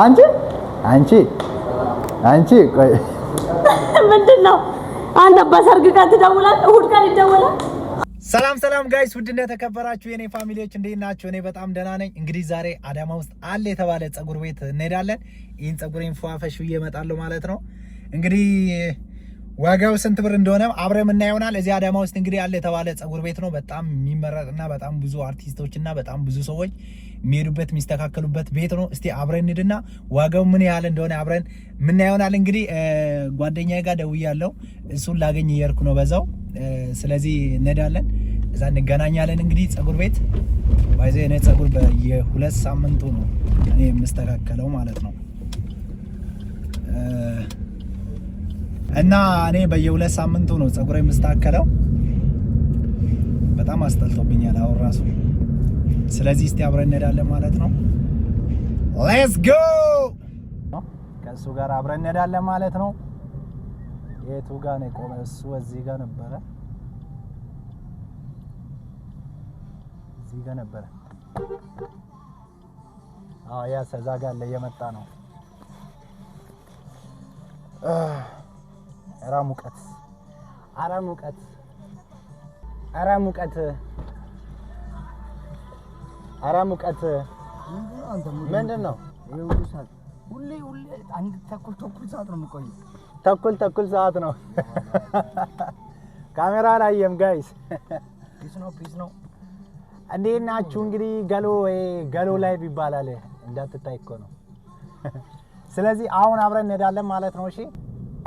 አንቺ ቆይ ምንድነው አንተ በሰርግ ቀን ትደውላለህ እሑድ ቀን ይደውላል ሰላም ጋይስ ውድና ተከበራችሁ የኔ ፋሚሊዎች እንዴት ናችሁ እኔ በጣም ደህና ነኝ እንግዲህ ዛሬ አዳማ ውስጥ አለ የተባለ ጸጉር ቤት እንሄዳለን ይሄን ጸጉሬን ፏፈሽ ብዬ እመጣለሁ ማለት ነው እንግዲህ ዋጋው ስንት ብር እንደሆነ አብረን እናየውናል እዚህ አዳማ ውስጥ እንግዲህ አለ የተባለ ጸጉር ቤት ነው በጣም የሚመረጥና በጣም ብዙ አርቲስቶችና በጣም ብዙ ሰዎች የሚሄዱበት የሚስተካከሉበት ቤት ነው እስቲ አብረን እንሂድና ዋጋው ምን ያህል እንደሆነ አብረን እናየውናል እንግዲህ ጓደኛዬ ጋር ደውያለሁ እሱን ላገኝ እየሄድኩ ነው በዛው ስለዚህ እንሄዳለን እዛ እንገናኛለን እንግዲህ ጸጉር ቤት ባይዘ እኔ ጸጉር በየ2 ሳምንቱ ነው እኔ የምስተካከለው ማለት ነው እና እኔ በየ2 ሳምንቱ ነው ጸጉሬ የምስተካከለው በጣም አስጠልቶብኛል አሁን ራሱ ስለዚህ እስቲ አብረን እንሄዳለን ማለት ነው ሌትስ ጎ ከሱ ጋር አብረን እንሄዳለን ማለት ነው የቱ ጋር ነው ቆመ እሱ እዚህ ጋር ነበረ እዚህ ጋር ነበረ ያ ሰዛ ጋር ለየመጣ ነው አራ ሙቀት ምንድነው ሁሌ አንድ ተኩል ሰዓት ነው የምቆየው ተኩል ሰዓት ነው ካሜራ ላይም ጋይስ ፒስ ነው እንዴት ናችሁ እንግዲህ ገሎ ላይ ይባላል እንዳትታይ እኮ ነው ስለዚህ አሁን አብረን እንሄዳለን ማለት ነው እሺ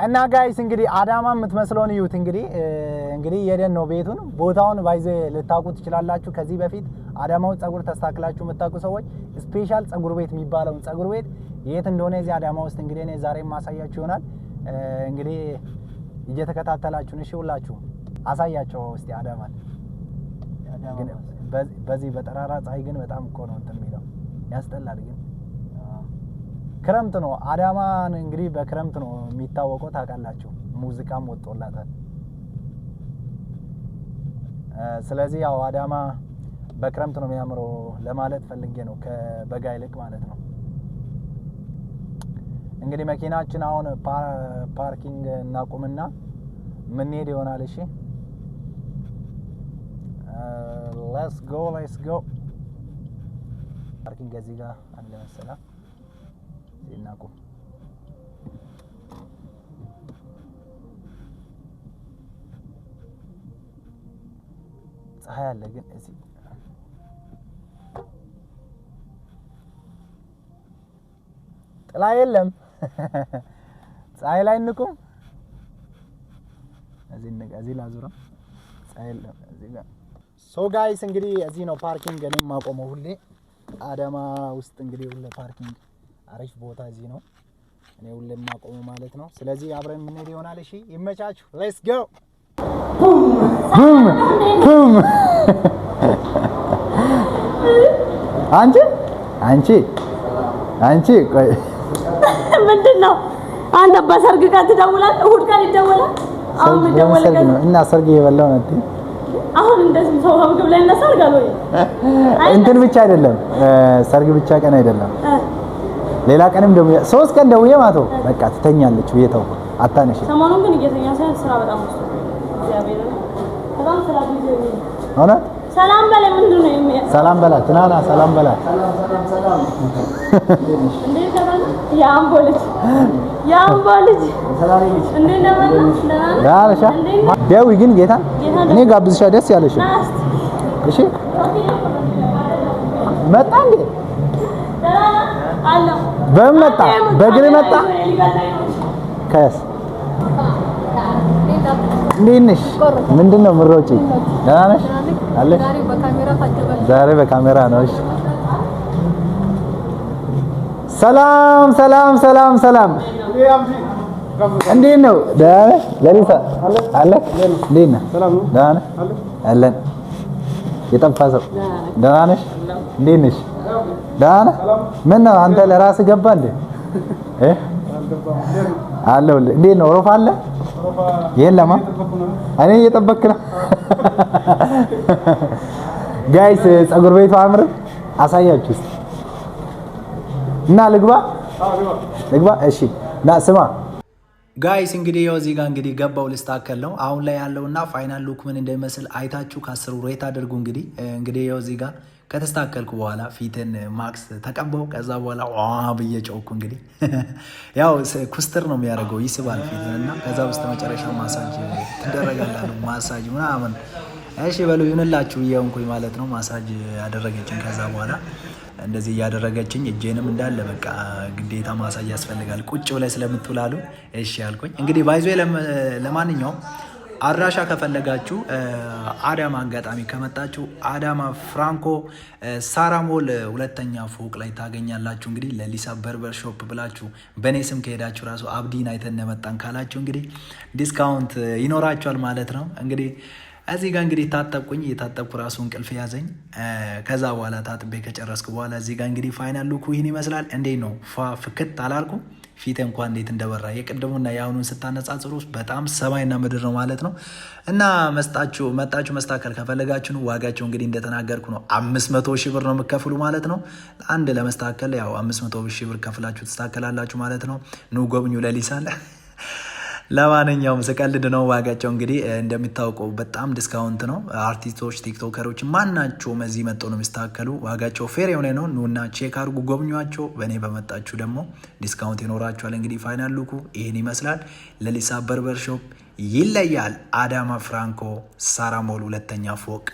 እና ጋይስ እንግዲህ አዳማ የምትመስለውን ይዩት እንግዲህ የደን ነው ቤቱን ቦታውን ባይዘ ልታውቁት ትችላላችሁ ከዚህ በፊት አዳማው ጸጉር ተስተካክላችሁ የምታውቁ ሰዎች ስፔሻል ጸጉር ቤት የሚባለው ጸጉር ቤት የት እንደሆነ እዚህ አዳማ ውስጥ እንግዲህ እኔ ዛሬ ማሳያችሁ ይሆናል እንግዲህ እየተከታተላችሁን እሺ ሁላችሁ አሳያቸው እስቲ አዳማን ግን በዚህ በጠራራ ፀሐይ ግን በጣም እኮ ነው የሚለው ያስጠላል ግን ክረምት ነው አዳማን እንግዲህ በክረምት ነው የሚታወቀው ታውቃላችሁ ሙዚቃም ወጥቶላታል ስለዚህ ያው አዳማ በክረምት ነው የሚያምረው ለማለት ፈልጌ ነው ከበጋ ይልቅ ማለት ነው እንግዲህ መኪናችን አሁን ፓርኪንግ እናቁምና ምን ሄድ ይሆናል እሺ let's go ፓርኪንግ እዚህ ጋር አለ መሰለኝ እናቁም ፀሐይ አለ ግን እዚህ ጥላ የለም ፀሐይ ላይ እንቁም እዚህ ላዙራ ፀሐይ የለም እዚህ ጋር ሶ ጋይስ እንግዲህ እዚህ ነው ፓርኪንግ እኔም ማቆመው ሁሌ አዳማ ውስጥ እንግዲህ ሁሌ ፓርኪንግ አሪፍ ቦታ እዚህ ነው እኔ ሁሌ ማቆመው ማለት ነው ስለዚህ አብረን ምን ሄድ ይሆናል እሺ ይመቻችሁ ሌትስ ጎ ቡም አንቺ ቆይ ምንድነው አንተ በሰርግ ቀን ትደውላለህ እሑድ ቀን ይደውላል አሁን ይደውላል እና ሰርግ እየበላው ነው አሁን እንደዚህ ሰው ምግብ ላይ እናሰርግ አለው እንትን ብቻ አይደለም ሰርግ ብቻ ቀን አይደለም ሌላ ቀንም ደውዬ 3 ቀን ደውዬ ማቶ በቃ ትተኛለች ቤተው አታነሽ ሰሞኑን ግን እየተኛ ሳይሆን ስራ በጣም ወስዶ እግዚአብሔር በጣም ስራ ቢዚ ሆነ ሰላም በለ ምንድነው የሚያ ሰላም በላት ናና ሰላም በላት እንዴት ከበለ ያምቦ ልጅ እንዴት ነው ዳርሻ ደውይ ግን ጌታ እኔ ጋብዝሻ ደስ ያለሽ እሺ መጣ እንዴ አለ በመጣ በግል መጣ ከስ እንዴነሽ ምንድነው ምሮጪ ደህና ነሽ አለሽ ዛሬ በካሜራ ነው እሺ ሰላም እንዴት ነው ደህና ነሽ ለሊሳ አለክ እንዴት ነህ ደህና ነህ አለን የጠፋ ሰው ደህና ነሽ እንዴት ነሽ ደህና ነህ ምን ነው አንተ ለራስህ ገባ እንዴ አለሁልህ እንዴት ነው ሮፋ አለ የለማ እኔ እየጠበቅክ ነው ጋይስ ጸጉር ቤቱ አምር አሳያችሁ እስቲ እና ልግባ ልግባ? እሺ ና ስማ ጋይስ እንግዲህ ያው እዚህ ጋር እንግዲህ ገባው ልስተካከል ነው አሁን ላይ ያለውና ፋይናል ሉክ ምን እንደሚመስል አይታችሁ ከ10 ሬት አድርጉ። እንግዲህ ያው እዚህ ጋር ከተስተካከልኩ በኋላ ፊትን ማክስ ተቀባው። ከዛ በኋላ ብዬ ጮኩ። እንግዲህ ያው ኩስትር ነው የሚያደርገው ይስባል ፊትን እና ከዛ ውስጥ መጨረሻ ማሳጅ ትደረጋላችሁ ማሳጅ ምናምን። እሺ በሉ ይሁንላችሁ እየሆንኩኝ ማለት ነው። ማሳጅ ያደረገችኝ ከዛ በኋላ እንደዚህ እያደረገችኝ እጄንም እንዳለ በቃ ግዴታ ማሳጅ ያስፈልጋል ቁጭ ብላይ ስለምትውላሉ። እሺ ያልኩኝ እንግዲህ ባይዞ ለማንኛውም አድራሻ ከፈለጋችሁ አዳማ አጋጣሚ ከመጣችሁ አዳማ ፍራንኮ ሳራሞል 2ኛ ፎቅ ላይ ታገኛላችሁ። እንግዲህ ለሊሳ በርበር ሾፕ ብላችሁ በእኔ ስም ከሄዳችሁ ራሱ አብዲን አይተን መጣን ካላችሁ እንግዲህ ዲስካውንት ይኖራችኋል ማለት ነው። እንግዲህ እዚህ ጋር እንግዲህ ታጠብኩኝ። የታጠብኩ ራሱ እንቅልፍ ያዘኝ። ከዛ በኋላ ታጥቤ ከጨረስኩ በኋላ እዚህ ጋር እንግዲህ ፋይናል ሉኩ ይህን ይመስላል። እንዴት ነው ፍክት አላልኩም? ፊት እንኳን እንዴት እንደበራ የቅድሙና የአሁኑን ስታነጻጽሩ በጣም ሰማይና ምድር ነው ማለት ነው። እና መጣችሁ መስተካከል ከፈለጋችሁ ዋጋቸው እንግዲህ እንደተናገርኩ ነው 500 ሺህ ብር ነው የምከፍሉ ማለት ነው። አንድ ለመስተካከል ያው 500 ሺህ ብር ከፍላችሁ ትስተካከላላችሁ ማለት ነው። ኑ ጎብኙ ለሊሳለ ለማንኛውም ስቀልድ ነው። ዋጋቸው እንግዲህ እንደሚታወቀው በጣም ዲስካውንት ነው። አርቲስቶች፣ ቲክቶከሮች ማናቸውም እዚህ መጥተው ነው የሚስተካከሉ። ዋጋቸው ፌር የሆነ ነው። ኑና ቼክ አድርጉ፣ ጎብኟቸው። በእኔ በመጣችሁ ደግሞ ዲስካውንት ይኖራችኋል። እንግዲህ ፋይናል ሉኩ ይህን ይመስላል። ለሊሳ በርበር ሾፕ ይለያል። አዳማ ፍራንኮ ሳራሞል 2ኛ ፎቅ